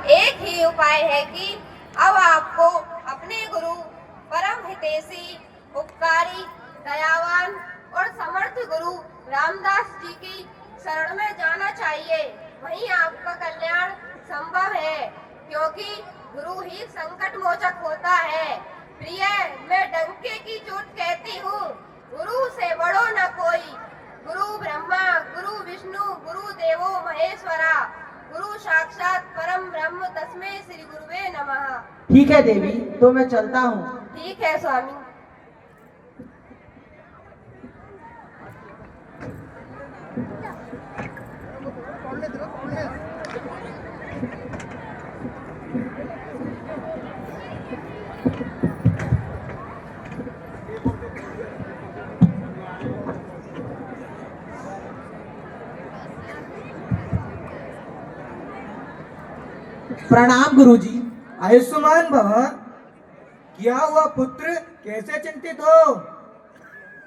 एक ही उपाय है कि अब आपको अपने गुरु परम हितैषी, उपकारी, दयावान और समर्थ गुरु रामदास जी की शरण में जाना चाहिए। वहीं आपका कल्याण संभव है, क्योंकि गुरु ही संकट मोचक होता है। प्रिय, मैं डंके की चोट कहती हूँ, गुरु से बड़ो न कोई। गुरु ब्रह्मा, गुरु विष्णु, गुरु देवो महेश्वरा, गुरु साक्षात परम ब्रह्म, तस्मै श्री गुरुवे नमः। ठीक है देवी, तो मैं चलता हूँ। ठीक है स्वामी। प्रणाम गुरुजी। आयुष्मान भव। क्या हुआ पुत्र, कैसे चिंतित हो?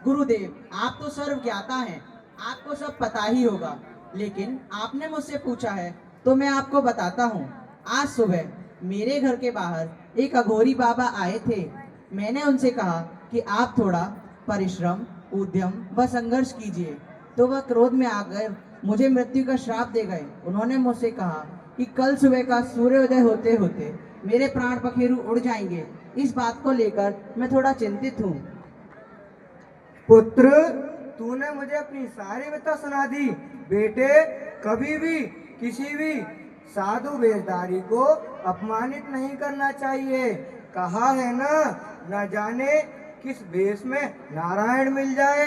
गुरुदेव, आप तो सर्व ज्ञाता हैं, आपको सब पता ही होगा, लेकिन आपने मुझसे पूछा है तो मैं आपको बताता हूँ। आज सुबह मेरे घर के बाहर एक अघोरी बाबा आए थे। मैंने उनसे कहा कि आप थोड़ा परिश्रम, उद्यम व संघर्ष कीजिए, तो वह क्रोध में आकर मुझे मृत्यु का श्राप दे गए। उन्होंने मुझसे कहा कि कल सुबह का सूर्योदय होते होते मेरे प्राण पखेरु उड़ जाएंगे। इस बात को लेकर मैं थोड़ा चिंतित हूँ। पुत्र, तूने मुझे अपनी सारी व्यथा सुना दी। बेटे, कभी भी किसी भी साधु वेशधारी को अपमानित नहीं करना चाहिए। कहा है ना, न जाने किस वेश में नारायण मिल जाए।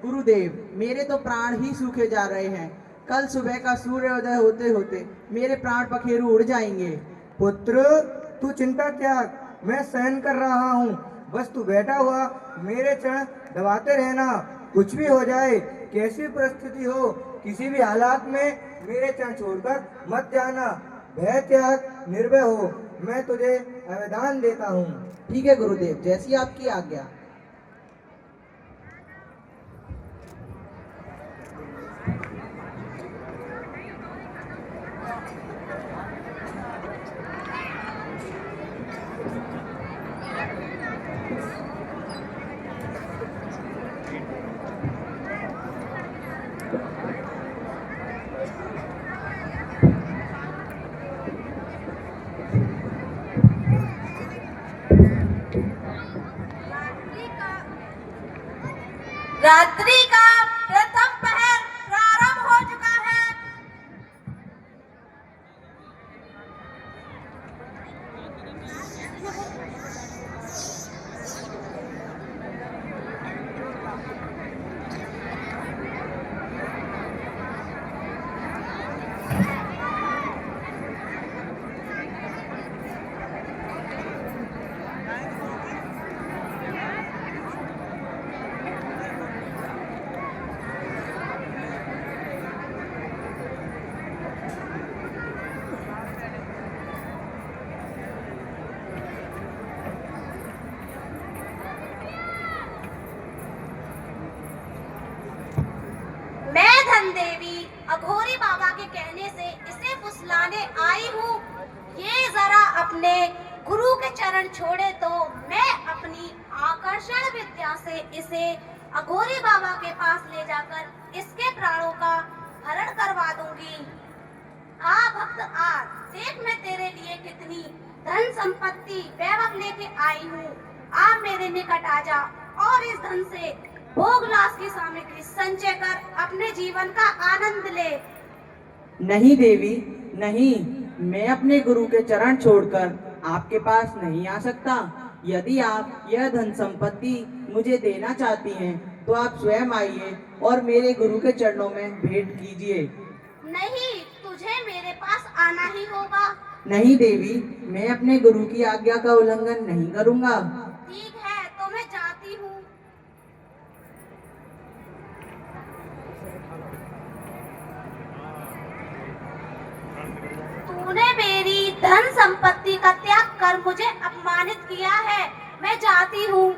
गुरुदेव, मेरे तो प्राण ही सूखे जा रहे हैं। कल सुबह का सूर्योदय होते होते मेरे प्राण पखेरु उड़ जाएंगे। पुत्र, तू चिंता त्याग, मैं सहन कर रहा हूँ। बस तू बैठा हुआ मेरे चरण दबाते रहना। कुछ भी हो जाए, कैसी परिस्थिति हो, किसी भी हालात में मेरे चरण छोड़कर मत जाना। भय त्याग, निर्भय हो, मैं तुझे अवधान देता हूँ। ठीक है गुरुदेव, जैसी आपकी आज्ञा। रात्रि का प्रथम पहर प्रारंभ हो चुका है। देवी अघोरी बाबा के कहने से इसे फुसलाने आई हूँ। ये जरा अपने गुरु के चरण छोड़े तो मैं अपनी आकर्षण विद्या से इसे अघोरी बाबा के पास ले जाकर इसके प्राणों का हरण करवा दूंगी। आ भक्त आ, देख मैं तेरे लिए कितनी धन संपत्ति वैभव लेके आई हूँ। आप मेरे निकट आ जा और इस धन से भोगलास की सामग्री संचय कर अपने जीवन का आनंद ले। नहीं देवी, नहीं, मैं अपने गुरु के चरण छोड़कर आपके पास नहीं आ सकता। यदि आप यह धन संपत्ति मुझे देना चाहती हैं, तो आप स्वयं आइए और मेरे गुरु के चरणों में भेंट कीजिए। नहीं, तुझे मेरे पास आना ही होगा। नहीं देवी, मैं अपने गुरु की आज्ञा का उल्लंघन नहीं करूंगा। ठीक है, तो मैं जाती हूँ। तूने मेरी धन संपत्ति का त्याग कर मुझे अपमानित किया है। मैं जाती हूँ।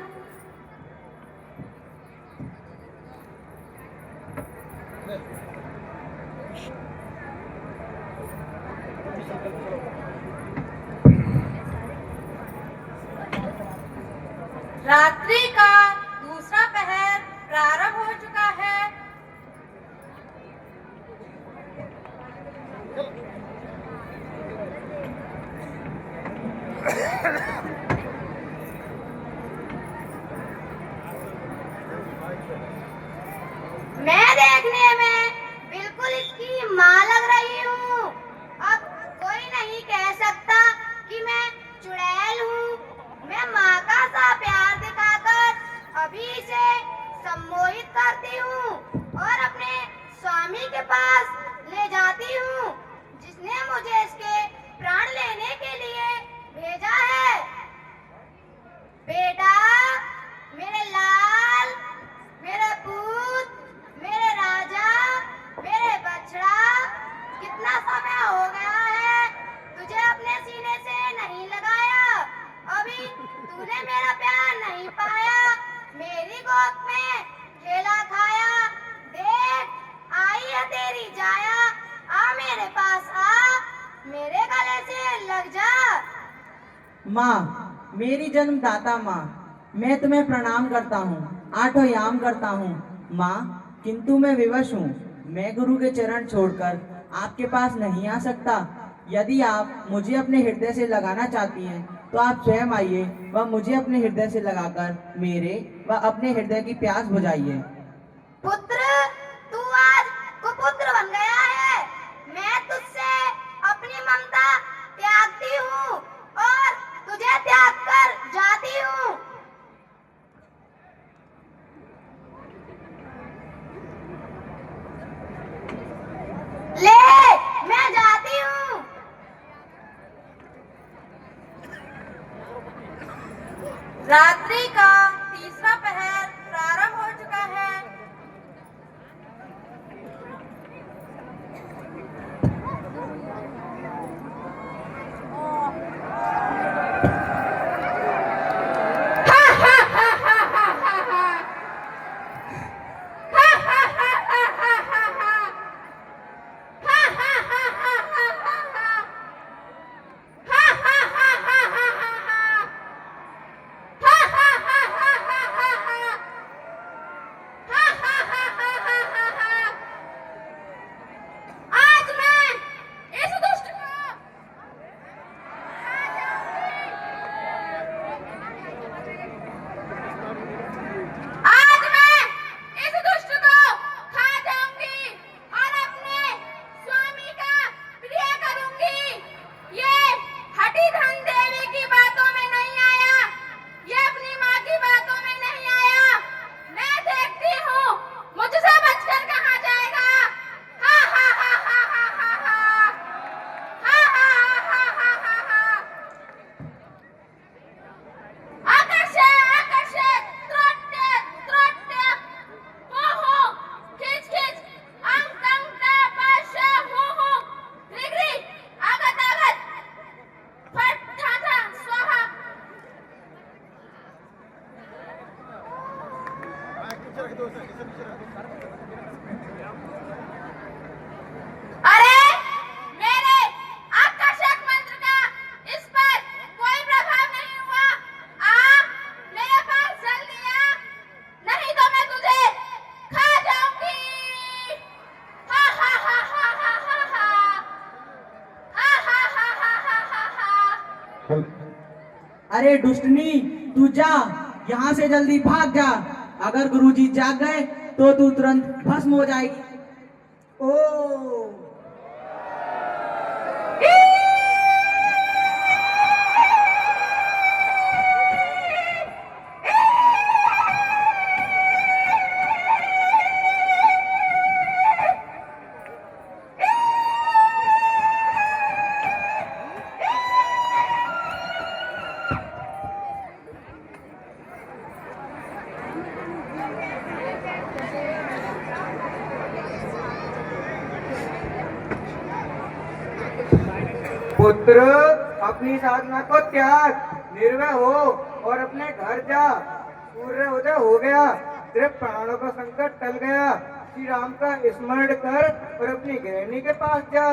रात्रि का दूसरा पहर प्रारंभ हो चुका है। मैं देखने में बिल्कुल इसकी माँ लग रही हूँ। अब कोई नहीं कह सकता कि मैं चुड़ैल हूँ। मैं माँ का सा प्यार दिखाकर अभी इसे सम्मोहित करती हूँ और अपने स्वामी के पास ले जाती हूँ, जिसने मुझे इसके प्राण लेने के लिए भेजा है। बेटा, मेरे लाल, मेरे पूत, मेरे राजा, मेरे बछड़ा, कितना समय हो गया है तुझे अपने सीने से नहीं लगाया। अभी तूने मेरा प्यार नहीं पाया, मेरी गोद में खेला खाया। देख, आई है तेरी जाया, आ मेरे पास आ, मेरे गले से लग जा। माँ, मेरी जन्मदाता माँ, मैं तुम्हें प्रणाम करता हूँ, आठों याम करता हूँ। माँ, किंतु मैं विवश हूँ। मैं गुरु के चरण छोड़कर आपके पास नहीं आ सकता। यदि आप मुझे अपने हृदय से लगाना चाहती हैं तो आप स्वयं आइए व मुझे अपने हृदय से लगाकर मेरे व अपने हृदय की प्यास बुझाइए। पुत्र, तू आज कुपुत्र बन गया है। मैं तुझसे अपनी ममता त्यागती हूँ और तुझे त्याग कर जाती हूँ। ले, मैं जाती हूँ। रात्रि का तीसरा पहर प्रारंभ हो चुका है। अरे, मेरे आकर्षक मंत्र का इस पर कोई प्रभाव नहीं हुआ। मेरे पास जल्दी आ, नहीं तो मैं तुझे खा जाऊंगी। हा हा हा हा हा हा हा हा हा हा हा हा हा। अरे दुष्टनी, तू जा, यहाँ से जल्दी भाग जा। अगर गुरुजी जाग गए तो तू तुरंत भस्म हो जाएगी। ओ पुत्र, अपनी साधना को त्याग, निर्भय हो और अपने घर जा। सूर्योदय हो गया, तेरे प्राणों का संकट टल गया। श्री राम का स्मरण कर और अपनी गृहिणी के पास जा।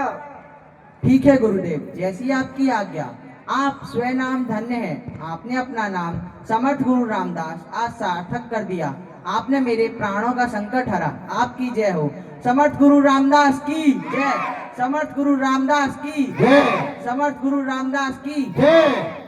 ठीक है गुरुदेव, जैसी आपकी आज्ञा। आप स्वयं नाम धन्य हैं। आपने अपना नाम समर्थ गुरु रामदास आज सार्थक कर दिया। आपने मेरे प्राणों का संकट हरा। आपकी जय हो। समर्थ गुरु रामदास की जय। समर्थ गुरु रामदास की जय। समर्थ गुरु रामदास की जय।